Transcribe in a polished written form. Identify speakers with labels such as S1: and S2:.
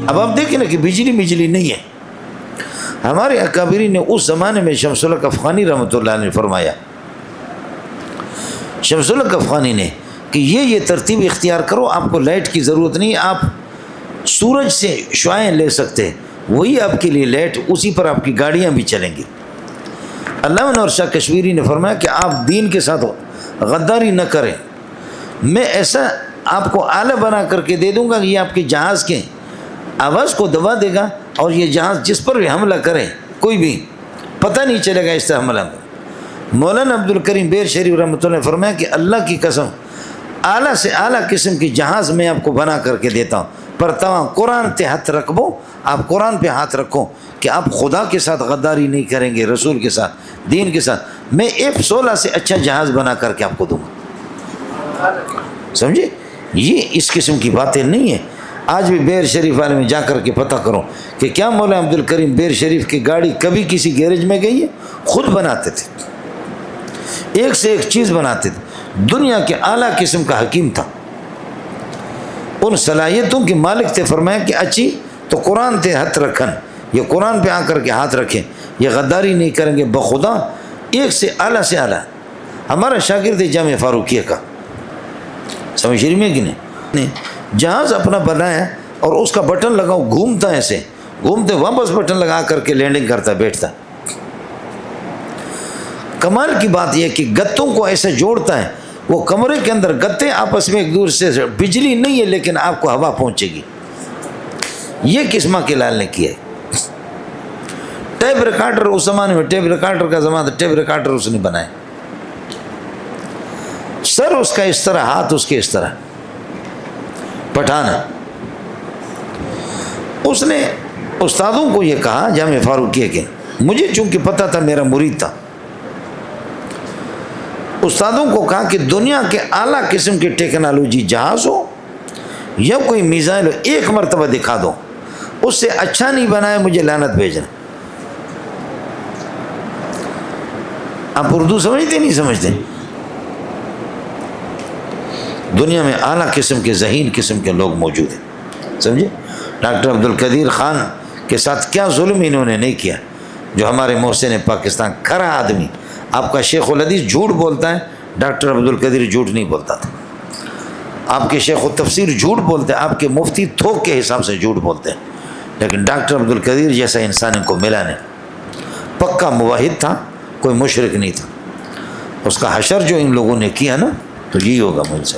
S1: اب آپ دیکھیں نا کہ بجلی نہیں ہے. ہمارے اکابرین نے اس زمانے میں شمس الحق افغانی رحمۃ اللہ علیہ نے فرمایا، شمس الحق افغانی نے، کہ یہ ترتیب اختیار کرو، آپ کو لائٹ کی ضرورت نہیں، آپ سورج سے شعاعیں لے سکتے، وہی آپ کے لیے لائٹ، اسی پر آپ کی گاڑیاں بھی چلیں گی. علامہ انور شاہ کشمیری نے فرمایا کہ آپ دین کے ساتھ غداری نہ کریں، میں ایسا آپ کو آلہ بنا کر کے دے دوں گا کہ یہ آپ کے جہاز کے آواز کو دبا دے گا، اور یہ جہاز جس پر بھی حملہ کرے کوئی بھی پتہ نہیں چلے گا اس سے حملہ کو. مولانا عبد الکریم بیر شریف رحمۃ اللہ نے فرمایا کہ اللہ کی قسم اعلیٰ سے اعلیٰ قسم کی جہاز میں آپ کو بنا کر کے دیتا ہوں، پر تمام قرآن پہ ہاتھ رکھو، آپ قرآن پہ ہاتھ رکھو کہ آپ خدا کے ساتھ غداری نہیں کریں گے، رسول کے ساتھ، دین کے ساتھ، میں F-16 سے اچھا جہاز بنا کر کے آپ کو دوں گا. سمجھے؟ یہ اس قسم کی باتیں نہیں ہیں. آج بھی بیر شریف والے میں جا کر کے پتہ کرو کہ کیا مولانا عبد الکریم بیر شریف کی گاڑی کبھی کسی گیرج میں گئی ہے؟ خود بناتے تھے، ایک سے ایک چیز بناتے تھے. دنیا کے اعلیٰ قسم کا حکیم تھا، ان صلاحیتوں کے مالک تھے. فرمایا کہ اچھی تو قرآن پہ ہاتھ رکھن، یہ قرآن پہ آ کر کے ہاتھ رکھیں، یہ غداری نہیں کریں گے، بخدا ایک سے اعلیٰ سے اعلیٰ. ہمارا شاگرد جامعہ فاروقیہ کا، سمجھ شریف میں کہ نہیں، جہاز اپنا بنایا اور اس کا بٹن لگاؤ، گھومتا ایسے گھومتے، واپس بٹن لگا کر کے لینڈنگ کرتا، بیٹھتا. کمال کی بات یہ کہ گتوں کو ایسے جوڑتا ہے، وہ کمرے کے اندر گتے آپس میں ایک دوسرے سے، بجلی نہیں ہے لیکن آپ کو ہوا پہنچے گی. یہ قسمہ کے لال نے کیا ہے. ٹیپ ریکارڈر اس زمانے میں، ٹیپ ریکارڈر کا زمانہ، ٹیپ ریکارڈر اس نے بنایا، سر اس کا اس طرح، ہاتھ اس کے اس طرح، پٹھان ہے. اس نے استادوں کو یہ کہا جامعہ فاروقیہ کے، مجھے چونکہ پتہ تھا، میرا مرید تھا، استادوں کو کہا کہ دنیا کے اعلیٰ قسم کی ٹیکنالوجی جہاز ہو یا کوئی میزائل ہو، ایک مرتبہ دکھا دو، اس سے اچھا نہیں بنائے مجھے لعنت بھیجنا. آپ اردو سمجھتے نہیں سمجھتے؟ دنیا میں اعلیٰ قسم کے ذہین قسم کے لوگ موجود ہیں، سمجھے؟ ڈاکٹر عبد القدیر خان کے ساتھ کیا ظلم انہوں نے نہیں کیا، جو ہمارے محسن پاکستان، کھرا آدمی. آپ کا شیخ الحدیث جھوٹ بولتا ہے، ڈاکٹر عبد القدیر جھوٹ نہیں بولتا تھا. آپ کے شیخ التفسیر جھوٹ بولتے ہیں، آپ کے مفتی تھوک کے حساب سے جھوٹ بولتے ہیں، لیکن ڈاکٹر عبد القدیر جیسا انسان ان کو ملا نہیں. پکا موحد تھا، کوئی مشرک نہیں تھا. اس کا حشر جو ان لوگوں نے کیا نا، تو یہی ہوگا مجھ سے.